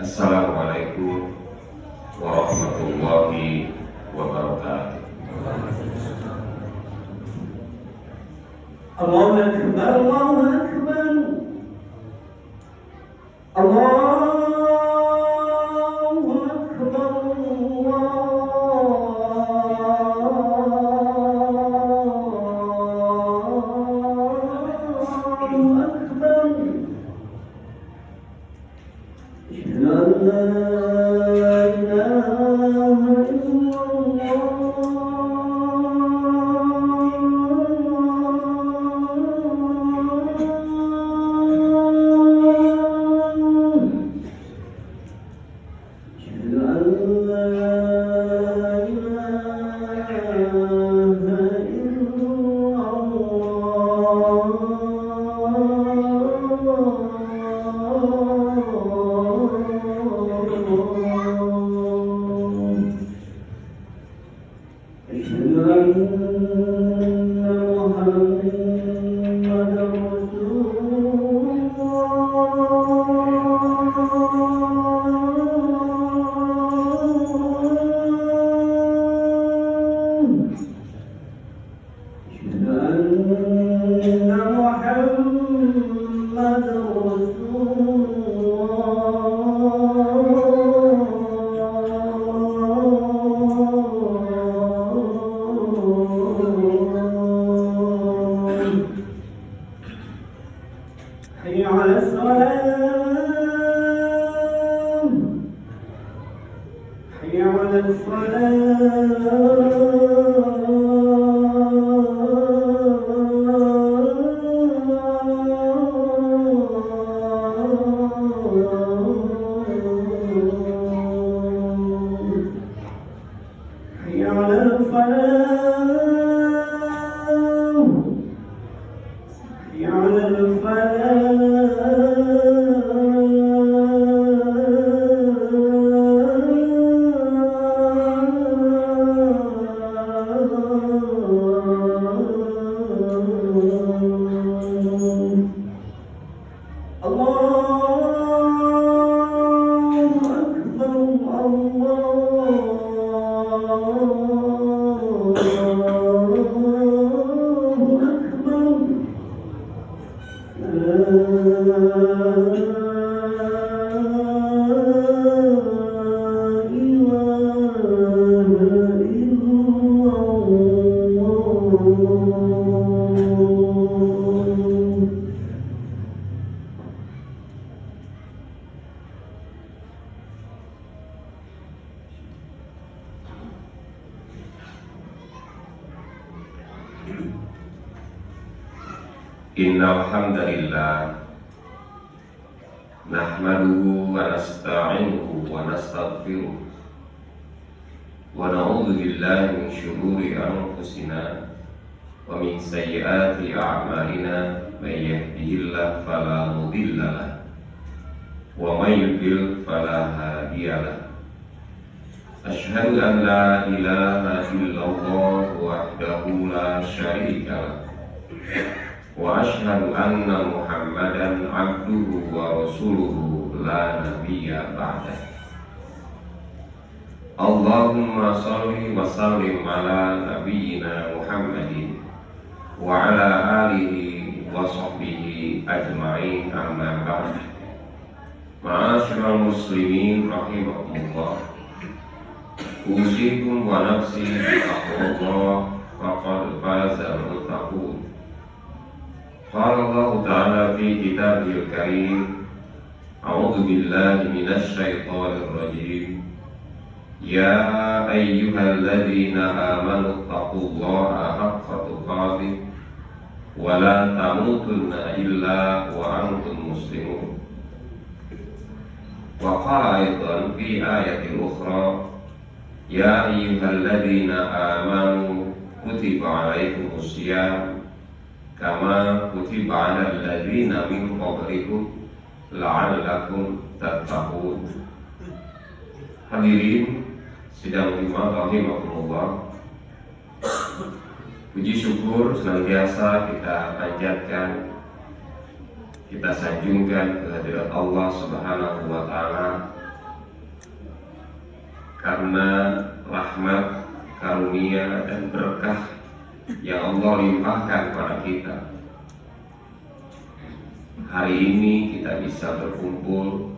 Assalamualaikum warahmatullahi wabarakatuh. Allahu Akbar, Allahu Akbar, Allahu Akbar, Allahu Akbar. Asyhadu an la ilaha حي على الصلاة، حي على الصلاة، حي على الفلاح، حي على Innal hamdalillah nahmaduhu wa nasta'inuhu wa nastaghfiruh wa na'udzu billahi min shururi anfusina wa min sayyiati a'malina may yahdihillahu fala mudilla lahu wa may yudlil fala hadiya lahu. Asyhadu an la ilaha illallah wahdahu la syarika lahu wa asyhadu anna Muhammadan abduhu wa rasuluhu la nabiyya ba'dah. Allahumma shalli wa sallim ala nabiyyina Muhammadin wa ala alihi wa sahbihi ajma'in, amma ba'd. Ma'asyiral muslimin rahimakumullah, usikum wa nafsi bittaqwallah faqad fazal muttaqun. Qala Allah Ta'ala fi kitabihil karim, a'udzu billahi minasy syaithanir rajim. Ya ayyuhalladzina amanu taqullaha haqqa tuqatih wa la tamutunna illa wa antum muslimun. Wa qala aidan fi ayatin ukhra, ya ayyuhalladzina amanu kutiba alaikumus syiyam kama kutiba 'alal ladzina min qablikum la'allakum tattaqun. Hadirin sidang Jumat rahimakumullah, puji syukur senantiasa kita panjatkan, kita sanjungkan kehadirat Allah Subhanahu wa taala karena rahmat, karunia, dan berkah yang Allah limpahkan kepada kita. Hari ini kita bisa berkumpul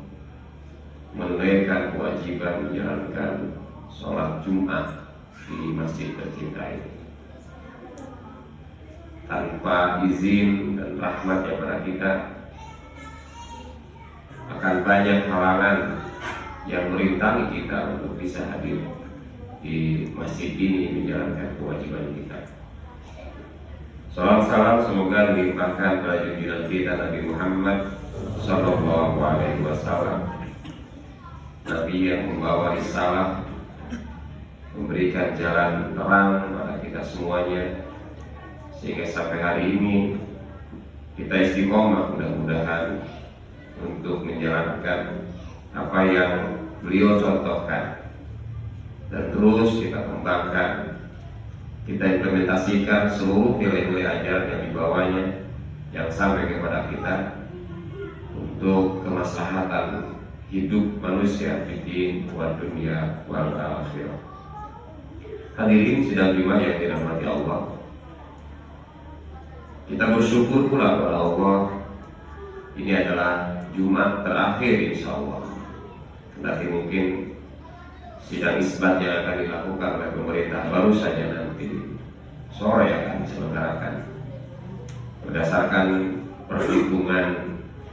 menunaikan kewajiban menjalankan sholat Jumat di masjid tercinta ini. Tanpa izin dan rahmat yang pada kita, akan banyak halangan yang merintangi kita untuk bisa hadir di masjid ini menjalankan kewajiban kita. Salam salam semoga dilimpahkan pada junjungan kita Nabi Muhammad Sallallahu Alaihi Wasallam, Nabi yang membawa risalah, memberikan jalan terang pada kita semuanya, sehingga sampai hari ini kita istiqomah mudah-mudahan untuk menjalankan apa yang beliau contohkan, dan terus kita kembangkan, kita implementasikan seluruh nilai-nilai ajar yang dibawanya yang sampai kepada kita untuk kemaslahatan hidup manusia di din wa dunia wal akhirah. Hadirin sidang jemaah yang dirahmati Allah, kita bersyukur pula kepada Allah. Ini adalah Jumat terakhir insya Allah. Nanti mungkin sidang isbat yang akan dilakukan oleh pemerintah baru saja nanti sore akan diselenggarakan berdasarkan perhitungan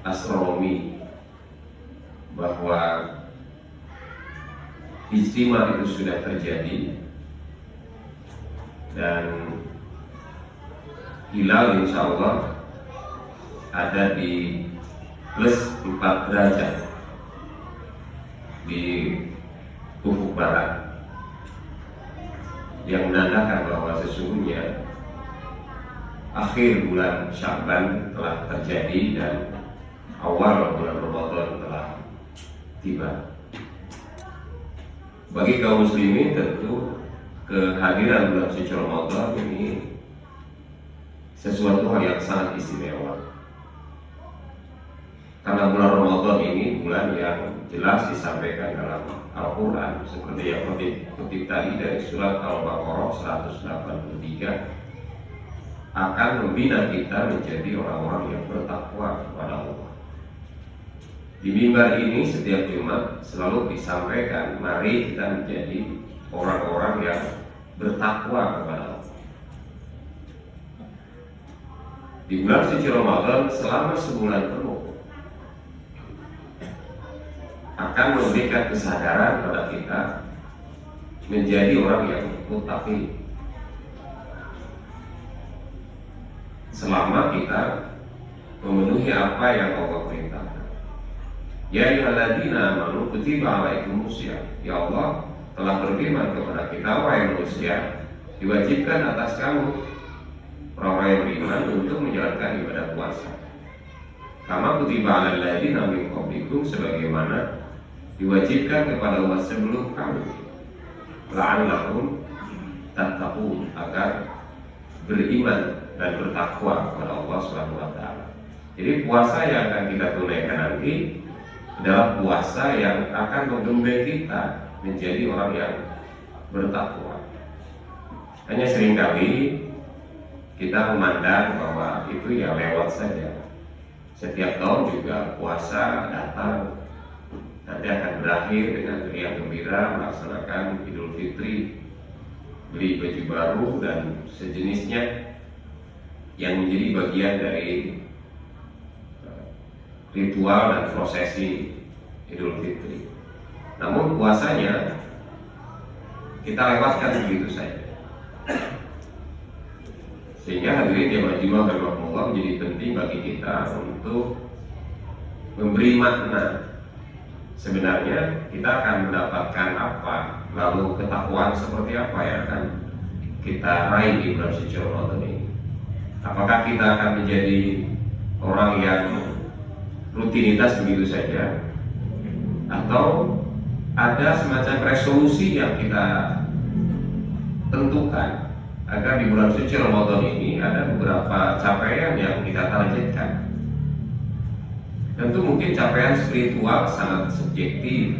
astronomi bahwa ijtima itu sudah terjadi dan hilal insya Allah ada di plus 4 derajat di ufuk barat, yang menandakan bahwa sesungguhnya akhir bulan Sya'ban telah terjadi dan awal bulan Ramadan telah tiba. Bagi kaum muslimin tentu kehadiran bulan suci Ramadan ini sesuatu hal yang sangat istimewa, karena bulan Ramadan ini bulan yang jelas disampaikan dalam Al-Quran seperti yang kutip tadi dari surat Al-Baqarah 183, akan membina kita menjadi orang-orang yang bertakwa kepada Allah. Di mimbar ini setiap Jumat selalu disampaikan, mari kita menjadi orang-orang yang bertakwa kepada Allah. Di bulan suci Ramadan selama sebulan penuh akan memberikan kesadaran pada kita menjadi orang yang muttaqi. Selama kita memenuhi apa yang Allah perintahkan. Ya ayyuhalladzina amanu kutiba alaikumusiyam. Ya Allah telah berfirman kepada kita, wahai manusia, diwajibkan atas kamu orang-orang yang beriman untuk menjalankan ibadah puasa. Kama kutiba alal ladzina min qablikum, sebagaimana diwajibkan kepada umat sebelum kamu, la'allakum tattaqun, agar beriman dan bertakwa kepada Allah Subhanahu wa taala. Jadi puasa yang akan kita tunaikan nanti adalah puasa yang akan membimbing kita menjadi orang yang bertakwa. Hanya seringkali kita memandang bahwa itu ya lewat saja. Setiap tahun juga puasa datang, nanti akan berakhir dengan riang gembira melaksanakan Idul Fitri, beli baju baru dan sejenisnya yang menjadi bagian dari ritual dan prosesi Idul Fitri. Namun puasanya kita lewatkan begitu saja, sehingga hadirin yang majmua rahimahullah menjadi penting bagi kita untuk memberi makna. Sebenarnya kita akan mendapatkan apa, lalu ketakwaan seperti apa yang akan kita raih di bulan suci Ramadan ini. Apakah kita akan menjadi orang yang rutinitas begitu saja, atau ada semacam resolusi yang kita tentukan agar di bulan suci Ramadan ini ada beberapa capaian yang kita targetkan. Tentu mungkin capaian spiritual sangat subjektif,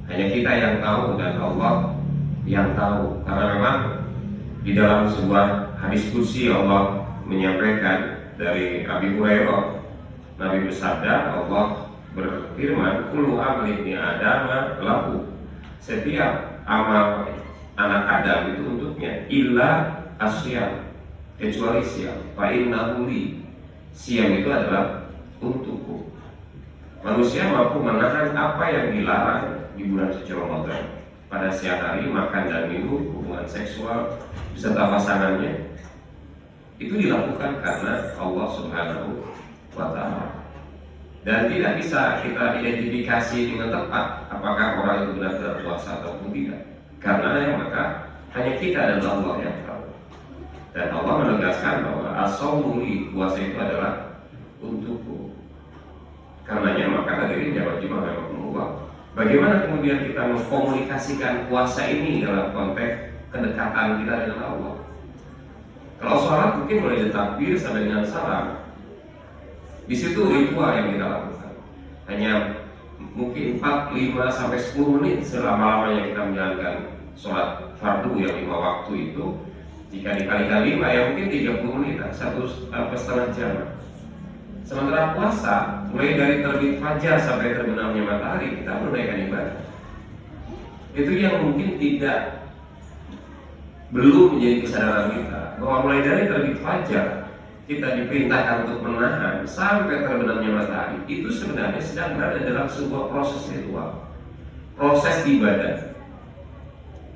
Hanya kita yang tahu dan Allah yang tahu. Karena memang di dalam sebuah hadis qudsi Allah menyampaikan dari Abi Hurairah, Nabi bersabda, Allah berfirman, kullu amali ibni Adam lahu, setiap amal anak Adam itu untuknya, illa asyam, kecuali siam. Fa innahu li, siam itu adalah untukku. Manusia mampu menahan apa yang dilarang di bulan suci Ramadan. Pada siang hari makan dan minum, hubungan seksual beserta pasangannya, itu dilakukan karena Allah Subhanahu wa Ta'ala. Dan tidak bisa kita identifikasi dengan tepat apakah orang itu benar-benar puasa ataupun tidak. Karena maka hanya kita dan Allah yang tahu. Dan Allah menegaskan bahwa as-shaumu li, puasa itu adalah untukku. Karenanya maka hadirin jamaah Jumat Allah, bagaimana kemudian kita mengkomunikasikan puasa ini dalam konteks kedekatan kita dengan Allah. Kalau sholat mungkin boleh ditakbir sampai dengan salam. Di situ ritual yang kita lakukan. Hanya mungkin 4, 5 sampai 10 menit selama-lamanya kita menjalankan sholat fardu yang 5 waktu itu. Jika dikalikan 5 ya mungkin 30 menit, 1,5 jam. Sementara puasa mulai dari terbit fajar sampai terbenamnya matahari kita menunaikan ibadah. Itu yang mungkin belum menjadi kesadaran kita bahwa mulai dari terbit fajar kita diperintahkan untuk menahan sampai terbenamnya matahari, itu sebenarnya sedang berada dalam sebuah proses ritual, proses ibadah.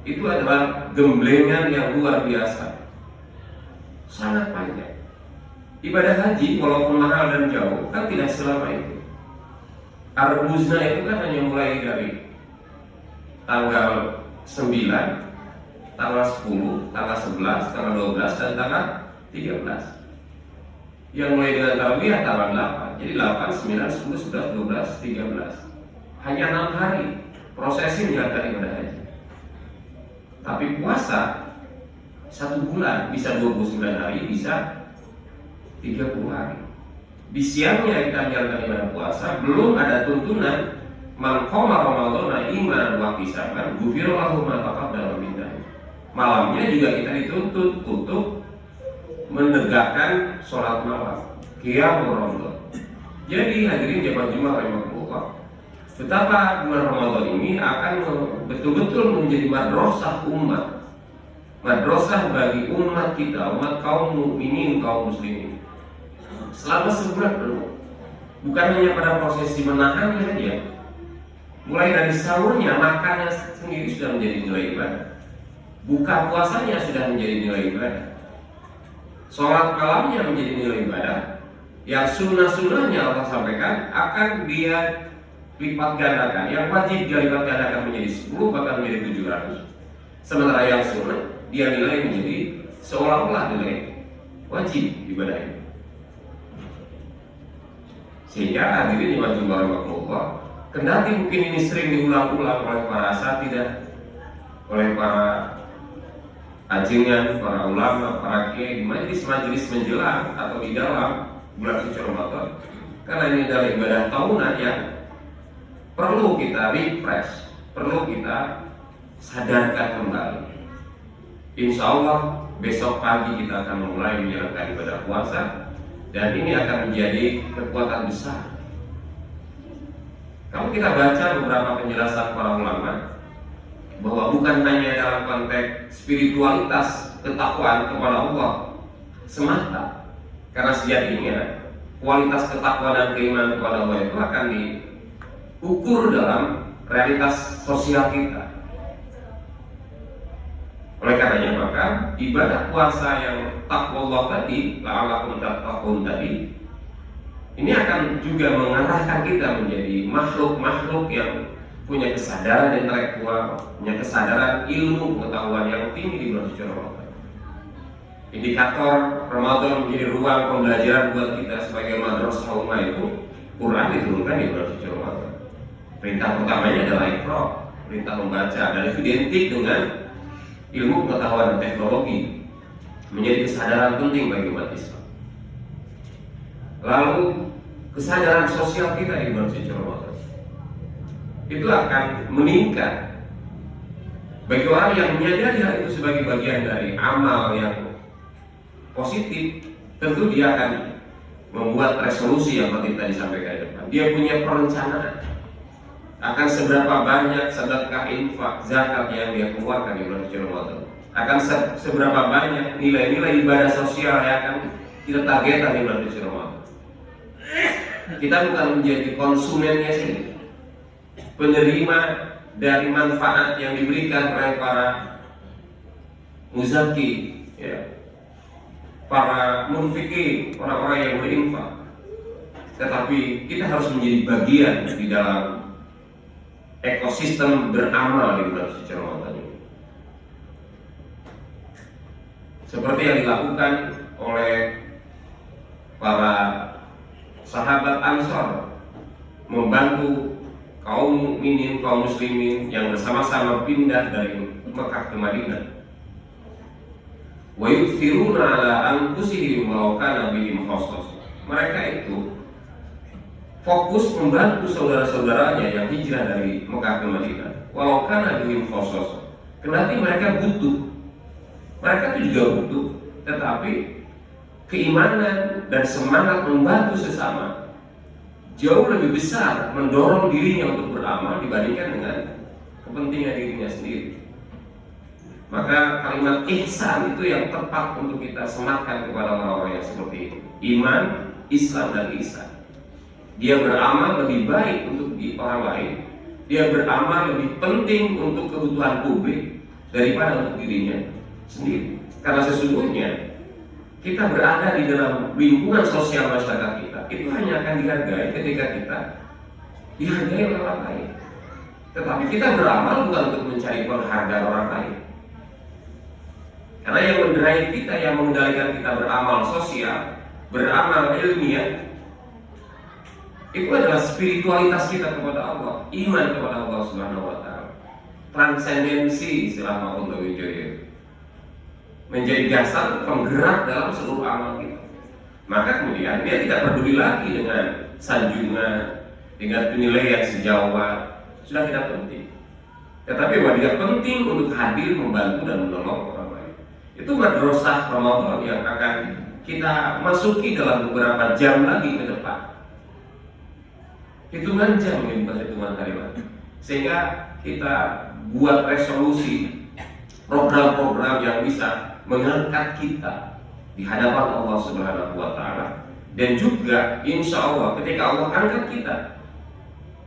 Itu adalah gemblengan yang luar biasa, sangat panjang. Ibadah haji walaupun mahal dan jauh kan tidak selama itu. Arbuzna itu kan hanya mulai dari tanggal 9, tanggal 10, tanggal 11, tanggal 12, dan tanggal 13. Yang mulai dengan tarbiyah tanggal 8. Jadi 8, 9, 10, 11, 12, 13. Hanya 6 hari prosesi menjalankan ibadah haji. Tapi puasa 1 bulan, bisa 29 hari, bisa 30 hari. Di siangnya kita menjalankan ibadah puasa, belum ada tuntunan man qama ramadhana imanan wa ihtisaban ghufira lahu ma taqaddama min dhanbi. Malamnya juga kita dituntut untuk menegakkan sholat malam, qiyamul Ramadan. Jadi hadirin jamaah Jumat rahimakumullah, betapa bulan Ramadan ini akan betul-betul menjadi madrasah umat, madrasah bagi umat kita, umat kaum mukminin, kaum muslimin. Selama sebulan penuh, bukan hanya pada prosesi menahannya saja. Mulai dari sahurnya, makannya sendiri sudah menjadi nilai ibadah. Buka puasanya sudah menjadi nilai ibadah. Sholat malamnya menjadi nilai ibadah. Yang sunnah-sunnahnya Allah sampaikan akan dia lipat gandakan. Yang wajib dia lipat gandakan menjadi 10, bahkan menjadi 700. Sementara yang sunnah dia nilai menjadi seolah-olah nilai wajib ibadah ini. Sehingga hadirin jemaah rahimakumullah, kendati mungkin ini sering diulang-ulang oleh para asatidzah, oleh para ajengan, para ulama, para kiai di majelis-majelis menjelang atau di dalam bulan suci Ramadan, karena ini adalah ibadah tahunan yang perlu kita refresh, perlu kita sadarkan kembali. Insya Allah besok pagi kita akan mulai menjalankan ibadah puasa. Dan ini akan menjadi kekuatan besar. Kalau kita baca beberapa penjelasan para ulama, bahwa bukan hanya dalam konteks spiritualitas ketakwaan kepada Allah semata, karena sejatinya kualitas ketakwaan dan keimanan kepada Allah itu akan diukur dalam realitas sosial kita. Oleh karenanya maka ibadah puasa yang taqwallah tadi, la'allakum tattaqun tadi, ini akan juga mengarahkan kita menjadi makhluk-makhluk yang punya kesadaran intelektual, punya kesadaran ilmu pengetahuan yang tinggi di bulan suci Ramadan. Indikator Ramadan menjadi ruang pembelajaran buat kita sebagai madrasah ummah itu, Quran diturunkan di bulan suci Ramadan. Perintah pertamanya adalah Iqra, perintah membaca, dan itu identik dengan ilmu pengetahuan dan teknologi, menjadi kesadaran penting bagi umat Islam. Lalu kesadaran sosial kita di bulan suci Ramadan. itu akan meningkat. Bagi orang yang menyadari hal itu sebagai bagian dari amal yang positif, tentu dia akan membuat resolusi yang tadi sampaikan di depan. Dia punya perencanaan akan seberapa banyak sedekah, infak, zakat yang dia keluarkan di bulan suci Ramadan. Akan seberapa banyak nilai-nilai ibadah sosial yang akan kita targetkan di bulan suci Ramadan. Kita bukan menjadi konsumennya sendiri, penerima dari manfaat yang diberikan oleh para muzaki, ya, para munfikin, orang-orang yang berinfak. Tetapi kita harus menjadi bagian di dalam ekosistem beramal di bulan suci Ramadan ini. Seperti yang dilakukan oleh para sahabat Ansor, membantu kaum mukminin, kaum muslimin yang bersama-sama pindah dari Mekah ke Madinah. Wa yu'thiruna ala anfusihim walau kana bihim khassas. Mereka itu fokus membantu saudara-saudaranya yang hijrah dari Mekah ke Madinah, walau kana bihim khassas. Kendati mereka butuh. Mereka itu juga butuh, tetapi keimanan dan semangat membantu sesama jauh lebih besar mendorong dirinya untuk beramal dibandingkan dengan kepentingan dirinya sendiri. Maka kalimat ihsan itu yang tepat untuk kita sematkan kepada orang-orang yang seperti itu. Iman, Islam, dan ihsan. Dia beramal lebih baik untuk orang lain. Dia beramal lebih penting untuk kebutuhan publik daripada untuk dirinya sendiri. Karena sesungguhnya kita berada di dalam lingkungan sosial masyarakat kita, itu hanya akan dihargai ketika kita dihargai oleh orang lain. Tetapi kita beramal bukan untuk mencari penghargaan orang lain. Karena yang mendrive kita, yang mengendalikan kita beramal sosial, beramal ilmiah, itu adalah spiritualitas kita kepada Allah, iman kepada Allah Subhanahu wa Ta'ala, transendensi selama Allah Wijaya, menjadi dasar penggerak dalam seluruh amal kita. Maka kemudian dia tidak peduli lagi dengan sanjungan, dengan penilaian sejawat, sudah tidak penting. Tetapi bahwa dia penting untuk hadir, membantu dan menolong orang lain. Itu madrasah Ramadan yang akan kita masuki dalam beberapa jam lagi ke depan. Hitungan jam ini, bukan hitungan hari lagi. Sehingga kita buat resolusi, program-program yang bisa mengangkat kita di hadapan Allah Subhanahu wa Ta'ala. Dan juga insya Allah ketika Allah angkat kita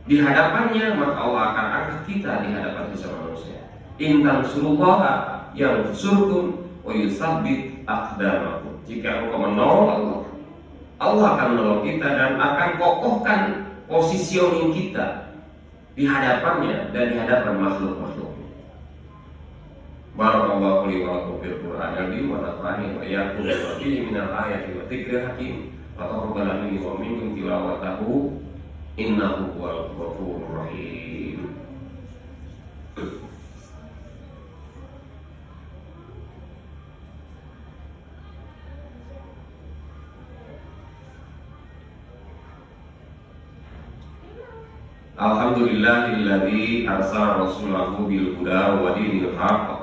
di hadapannya, maka Allah akan angkat kita di hadapan sesama manusia. Intan surullaha yang surkum wa yusabbit aqdamakum. Jika engkau menolong Allah, Allah akan menolong kita dan akan kokohkan positioning kita di hadapannya dan di hadapan makhluk-makhluk. Barakallahu li wa lakum fil Qur'an al-azim wa nafa'ani wa iyyakum bima fihi minal ayati wa dzikril hakim. Wa taqabbal minni wa minkum tilawatahu innahu huwal ghafurur rahim. Alhamdulillahilladzi arsala rasulahu bil huda wa dinil haqq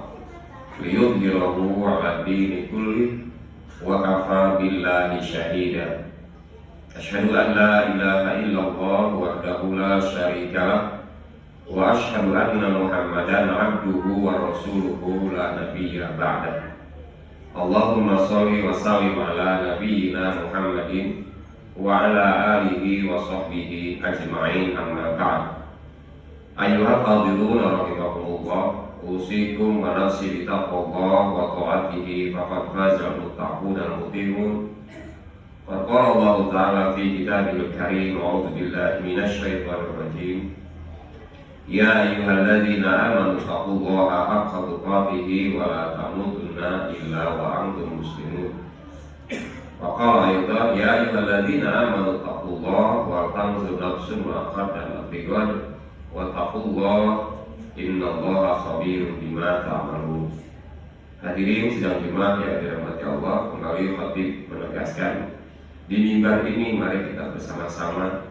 liyudhhirahu 'ala ad-dini kulli wa kafa billahi shahida. Asyhadu an la ilaha illallah wahdahu la syarika lah wa asyhadu anna Muhammadan 'abduhu wa rasuluhu la nabiyya ba'da. Allahumma shalli wa sallim ala nabiyyina Muhammadin wa ala alihi wa sahbihi ajma'in, amma ba'd. Ayyuhal hadirun rahimakumullah, usikum wa nafsi bitaqwallah wa ta'atihi faqad fazal muttaqun al-mu'minun. Qala Allah Ta'ala fi kitabihil karim, a'udzu billahi minasy syaithanir rajim. Ya ayyuhalladzina amanu taqullaha haqqa tuqatih wa la tamutunna illa wa antum muslimun. Wa qala aydan ya ayyuhalladzina amanu taqullaha wa tanzur nafsun ma qaddamat lighad wa taqullaha innallaha khabirun bima ta'malun. Hadirin sidang Jumat yang dirahmati Allah, kembali khatib menegaskan di mimbar ini mari kita bersama-sama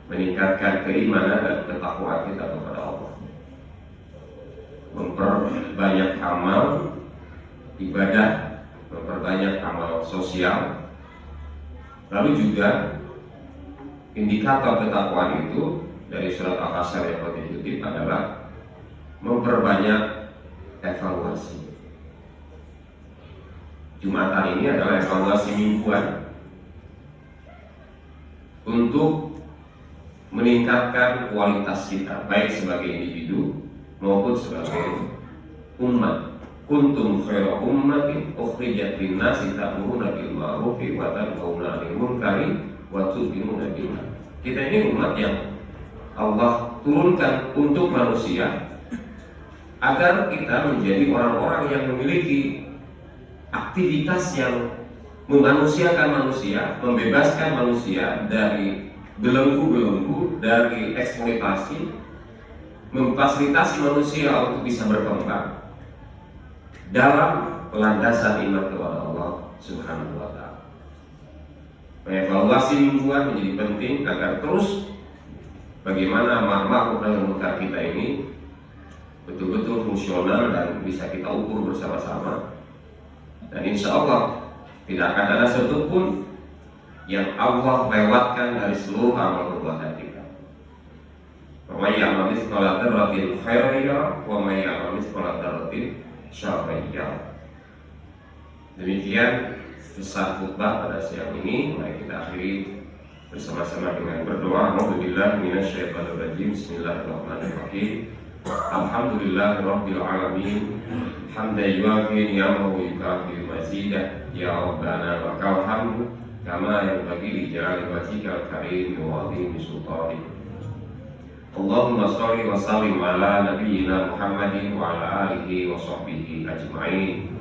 meningkatkan keimanan dan ketakwaan kita kepada Allah, memperbanyak amal ibadah, memperbanyak amal sosial. Lalu juga indikator ketakwaan itu dari surat Al-Hasyr yang dikutip adalah memperbanyak evaluasi. Jumatan ini adalah evaluasi mingguan untuk meningkatkan kualitas kita, baik sebagai individu maupun sebagai umat. Kuntum khaira ummatin ukhrijat lin-nasi ta'muruna bil ma'rufi wa tanhauna 'anil munkari wa tu'minuna billah. Kita ini umat yang Allah turunkan untuk manusia agar kita menjadi orang-orang yang memiliki aktivitas yang memanusiakan manusia, membebaskan manusia dari belenggu-belenggu, dari eksploitasi, memfasilitasi manusia untuk bisa berkembang dalam landasan iman kepada Allah Subhanahu wa Ta'ala. Evaluasi mingguan menjadi penting agar terus bagaimana ma'ruf nahi munkar kita ini betul-betul fungsional dan bisa kita ukur bersama-sama. Dan insya Allah tidak akan ada satupun yang Allah lewatkan dari seluruh amal perbuatan kita. Wa may ya'mal mithqala dzarratin khairan yarah wa may ya'mal mithqala dzarratin syarran yarah. Demikian pesan khutbah pada siang ini. Mari kita akhiri bersama-sama dengan berdoa. A'udzubillahi minasyaitonir rajim. Bismillahirrahmanirrahim. Alhamdulillahirabbil alamin. Hamdan yuwafi ni'amahu wa yukafi mazidah. Ya Rabbana lakal hamdu kama yanbaghi li jalali wajhikal karim wa 'azimi sultanik. Allahumma sholli wa sallim ala nabiyyina Muhammadin wa ala alihi wa sahbihi ajma'in.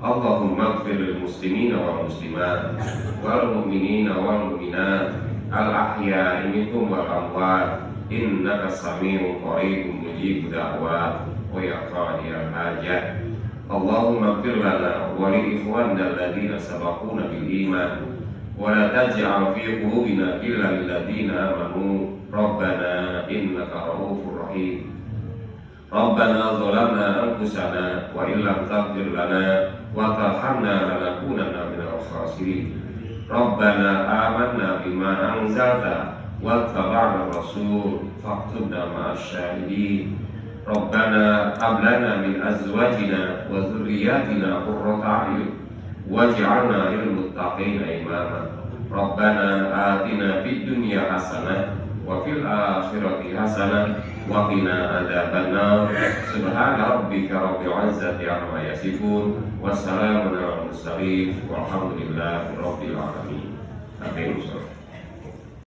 Allahumma ighfir lil muslimina wal muslimat wal mu'minina wal mu'minat al ahya'i minhum wal amwat innaka sami'un qaribun mujibud da'wat wa ya qadiyal hajat. Allahumma ighfir lana wa li ikhwanina alladhina sabaquna bil iman wa la taj'al fi qulubina illa lil ladzina amanu. Rabbana innaka ra'ufur rahim. Rabbana zalamna anfusana wa illam taghfir lana wa tarhamna lanakunanna minal khasirin. Rabbana amanna bima anzalta wa taba'na rasul faktubna ma'asy syahidin. Rabbana hab lana min azwajina wa dzurriyyatina qurrata a'yun waj'alna lil muttaqina imama. Rabbana atina fid dunya hasanah wa fil akhirati hasanah wa qina adzabannar. Subhana rabbika rabbil izzati amma yasifun wa salamun alal mursalin walhamdulillahi rabbil alamin. Amin.